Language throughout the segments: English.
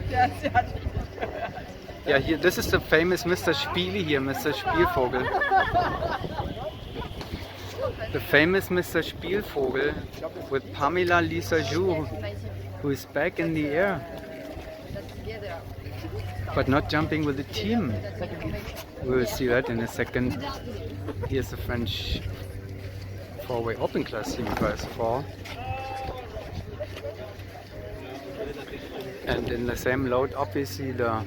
Yeah, here, this is the famous Mr. Spieli here, Mr. Spielvogel. The famous Mr. Spielvogel with Pamela Lisa Jou, who is back in the air, but not jumping with the team. We will see that in a second. Here's the French four-way open class team first of all. And in the same load, obviously, the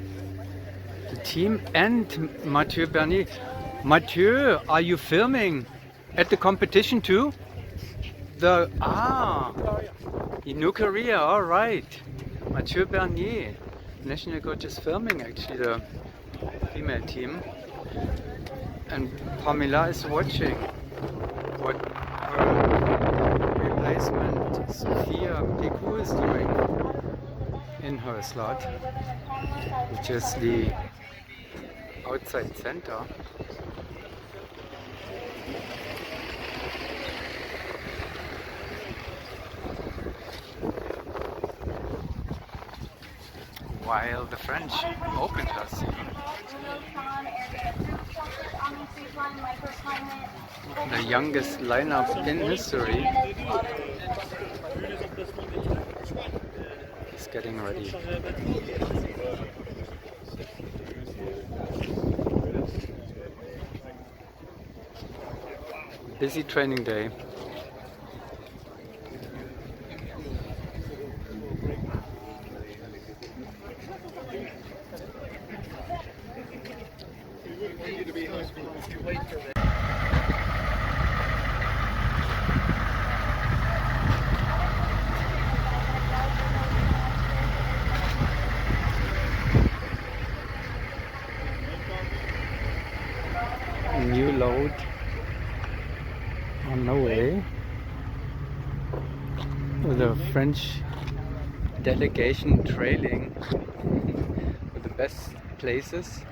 team and Mathieu Bernier. Mathieu, are you filming at the competition too? In New Korea, all right. Mathieu Bernier, national coach, is filming actually the female team, and Pamela is watching what her replacement Sophia Picou is doing in her slot, which is the outside center. While the French open class team, the youngest lineup in history, is getting ready. Busy training day. New load on the way, with the French delegation trailing with the best places.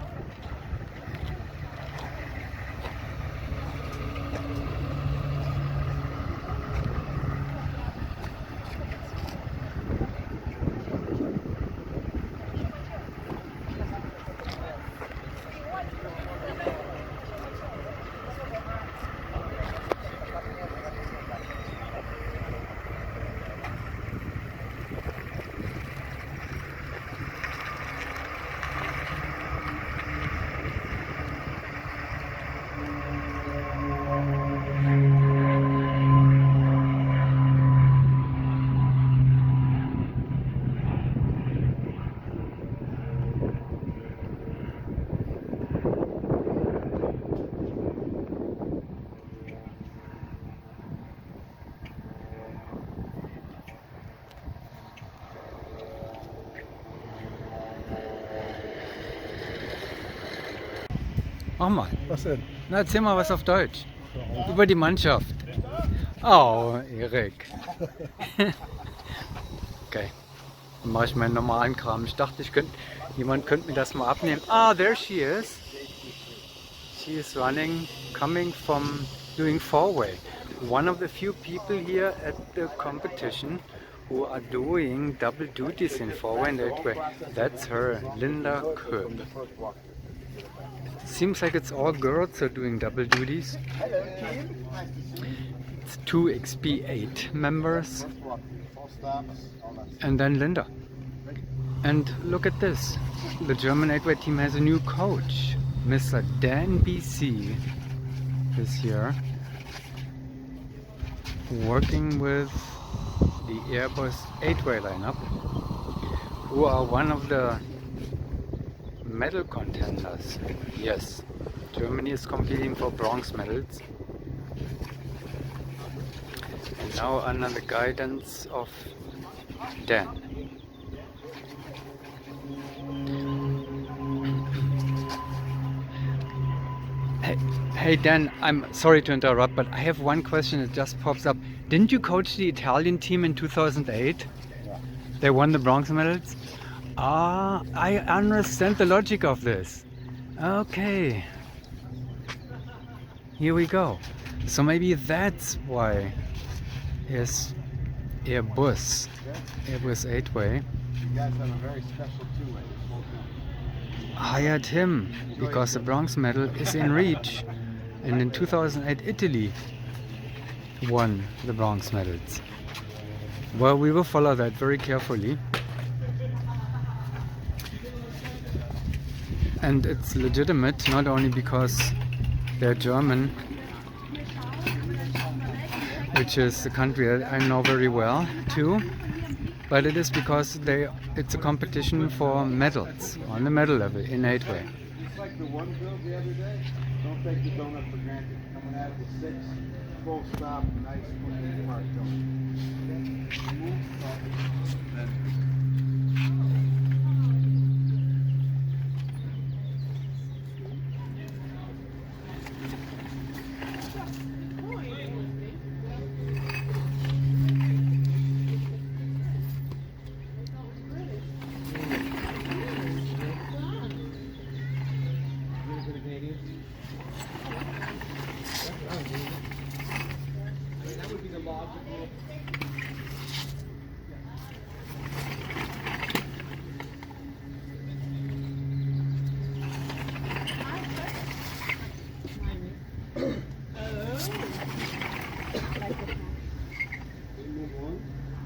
Mach mal. Was denn? Na, erzähl mal was auf Deutsch. Über die Mannschaft. Oh, Erik. Okay. Dann mache ich meinen normalen Kram. Ich dachte, jemand könnte mir das mal abnehmen. Ah, there she is. She is running, coming from doing four-way. One of the few people here at the competition who are doing double duties in four-way and eight-way. That's her, Linda Köb. Seems like it's all girls who are doing double duties. It's 2 XP8 members and then Linda. And look at this, the German 8-way team has a new coach. Mr. Dan BC is here, working with the Airbus 8-way lineup, who are one of the medal contenders. Yes, Germany is competing for bronze medals. And now under the guidance of Dan. Hey Dan, I'm sorry to interrupt, but I have one question that just pops up. Didn't you coach the Italian team in 2008? Yeah. They won the bronze medals? Ah, I understand the logic of this. Okay. Here we go. So maybe that's why his Airbus 8-way guys have a very special two-way. Hired him because the bronze medal is in reach, and in 2008 Italy won the bronze medals. Well, we will follow that very carefully, and it's legitimate not only because they're German, which is a country that I know very well too, but it is because it's a competition for medals on the medal level in 8-way. Just like the one girl the other day, don't take the donut for granted. Coming out of the 6, full stop, nice clean mark donut.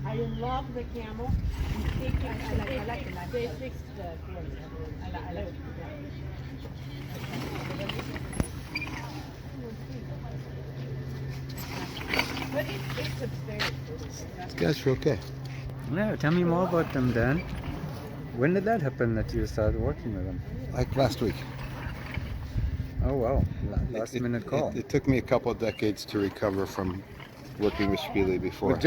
I love the camel. They fixed the I like it. But it's upstairs. These guys are okay. Yeah, tell me more about them, Dan. When did that happen that you started working with them? Like last week. Oh wow, last minute call. It took me a couple of decades to recover from working with Spiele before.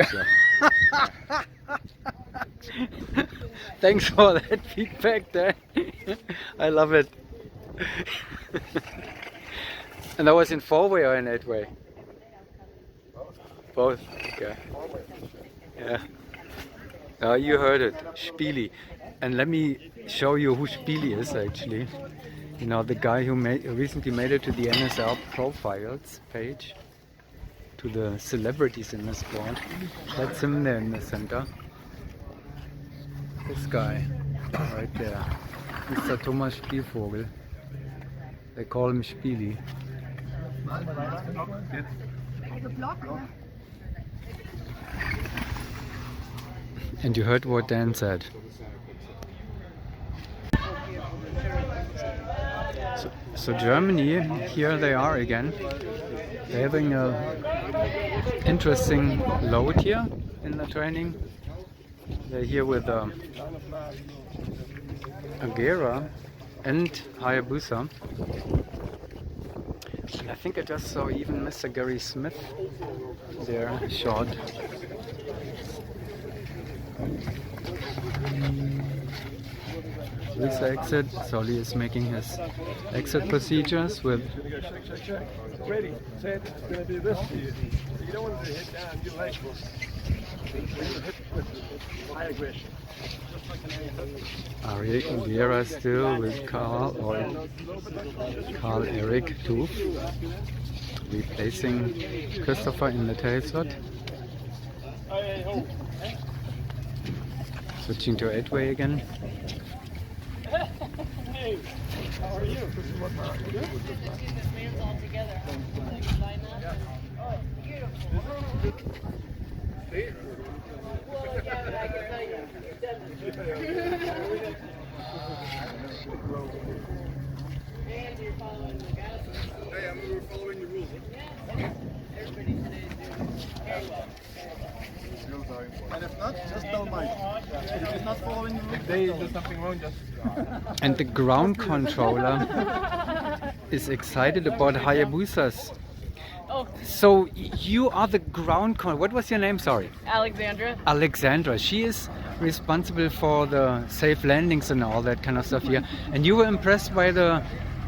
Thanks for that feedback, Dan. I love it. And that was in 4-way or in 8-way? Both. Okay. Yeah. You heard it, Spiele. And let me show you who Spiele is actually. You know, the guy who recently made it to the NSL profiles page, to the celebrities in the sport. That's him there in the center. This guy, right there, Mr. Thomas Spielvogel. They call him Spiele. And you heard what Dan said. So Germany, here they are again. They're having a interesting load here in the training. They're here with Agera and Hayabusa. I think I just saw even Mr. Gary Smith there, short. This exit, Solly is making his exit procedures with. Ready, set, it's going to be this to you. So you don't want to hit down, your leg will hit with high aggression. Ari Vieira still with Carl Eric too, replacing Christopher in the tail slot. Switching to 8-way again. Hey, how are you? And you're following the guidelines. Hey, we're following the rules. Everybody today is doing very well. And if not, just don't mind. If it's not following the rules, if there's something wrong, just... And the ground controller is excited about Hayabusas. Oh, So you are the ground controller. What was your name? Sorry. Alexandra. Alexandra. She is responsible for the safe landings and all that kind of stuff here. And you were impressed by the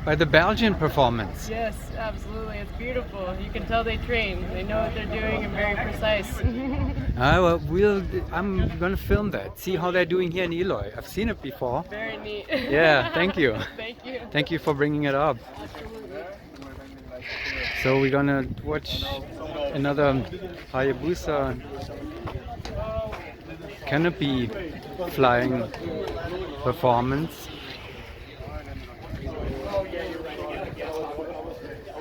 Belgian performance. Yes, absolutely. It's beautiful. You can tell they train. They know what they're doing and very precise. I'm gonna film that. See how they're doing here in Eloy. I've seen it before. Very neat. Yeah, thank you. Thank you. Thank you for bringing it up. Absolutely. So we're gonna watch another Hayabusa canopy flying performance.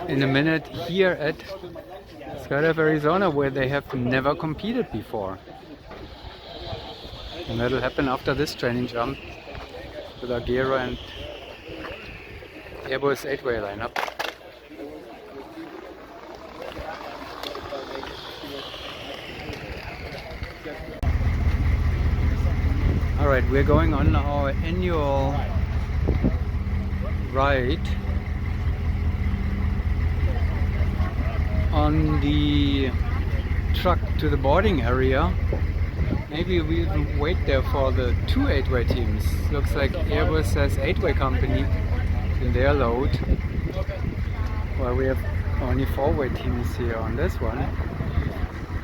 In a minute here at Skydive Arizona, where they have never competed before. And that'll happen after this training jump with Agera and Airbus 8-way lineup. Alright, we're going on our annual ride on the truck to the boarding area. Maybe we even wait there for the 2 8-way teams. Looks like Airbus has 8-way company in their load, while we have only 4-way teams here on this one.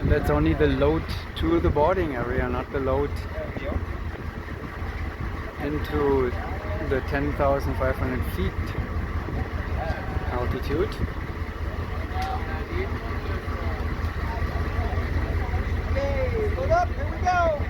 And that's only the load to the boarding area, not the load into the 10,500 feet altitude. Okay, load up, here we go.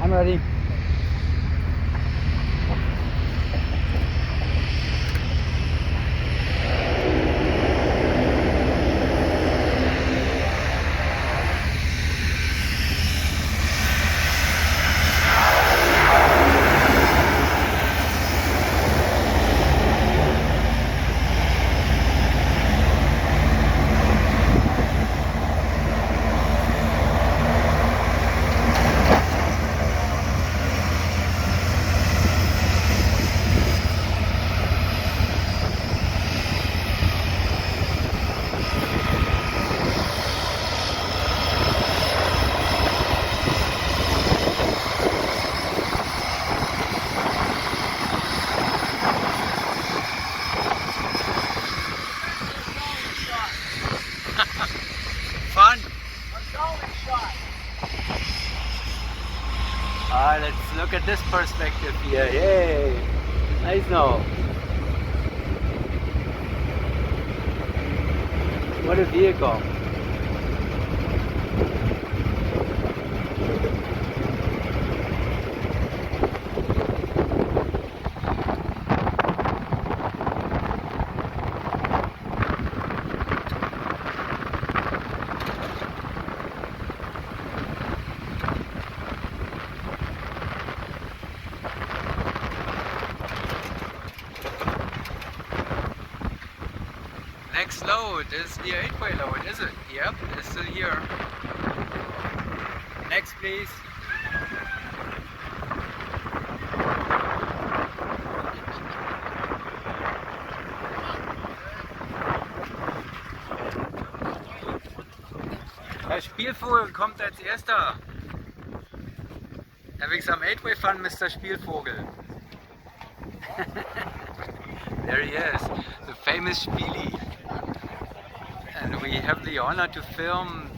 I'm ready. Fun. Let's look at this perspective here. Yay! Nice now. What a vehicle. Next load is the 8-way load, is it? Yep, it's still here. Next, please. Der Spielvogel kommt als erster. Er Having some 8-way fun, Mr. Spielvogel. There he is, the famous Spieli. And we have the honor to film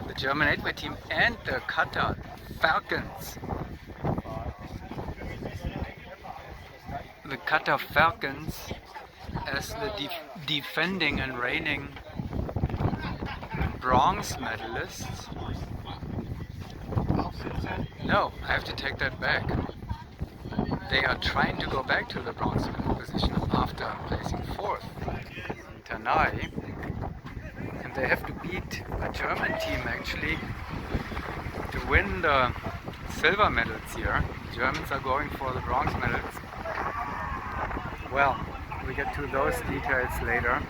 the German 8-way team and the Qatar Falcons. The Qatar Falcons as the defending and reigning bronze medalists. No, I have to take that back. They are trying to go back to the bronze medal position after placing 4th in Tanai. And they have to beat a German team actually to win the silver medals here. The Germans are going for the bronze medals. Well, we get to those details later.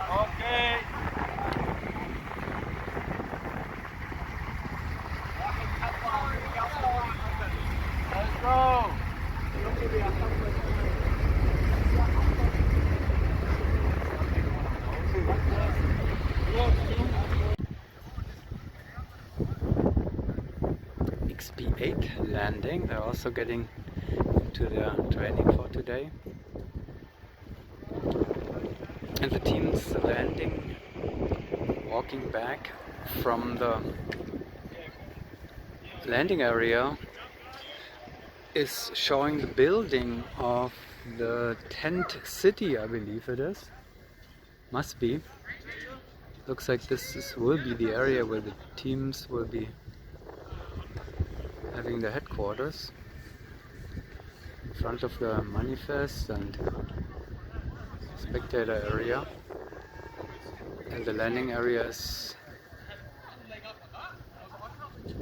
Okay. Let's go. XP8 landing. They're also getting into their training for today. And the team's landing, walking back from the landing area, is showing the building of the tent city, I believe it is. Must be. Looks like will be the area where the teams will be having their headquarters. In front of the manifest and spectator area. And the landing area is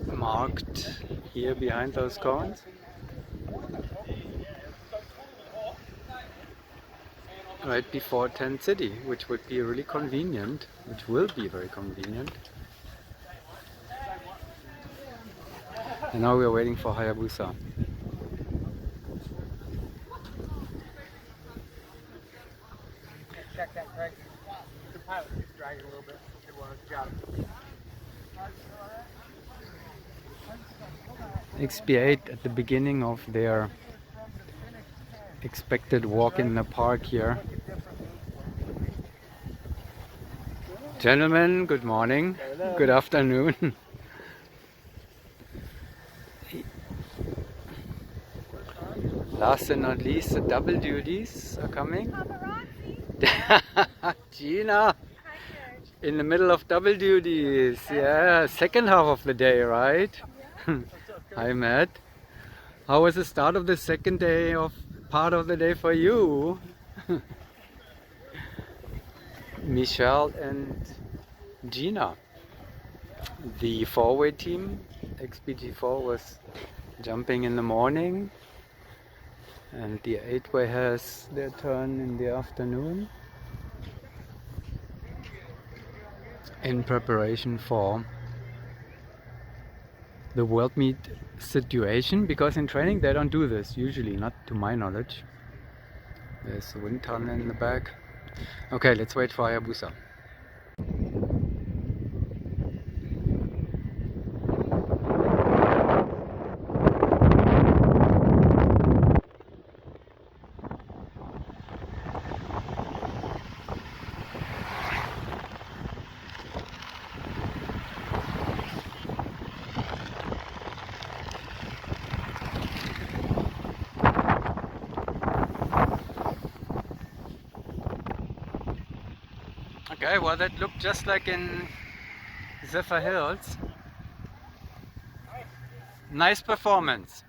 marked here behind those cones. Right before Tent City, which would be really convenient, which will be very convenient. And now we are waiting for Hayabusa. Check that, Craig. The pilot keeps dragging a little bit. Good one, good job. XP8 at the beginning of their expected walk in the park here. Gentlemen, good morning. Hello. Good afternoon. Last and not least, the double duties are coming. Gina, in the middle of double duties. Yeah, second half of the day, right? Hi, Matt. How was the start of the second day of part of the day for you? Michelle and Gina. The 4-way team, XPG4, was jumping in the morning, and the 8-way has their turn in the afternoon in preparation for the World Meet situation, because in training they don't do this usually, not to my knowledge. There's a wind tunnel in the back. Okay, let's wait for Hayabusa. Okay, well that looked just like in Zephyr Hills. Nice performance.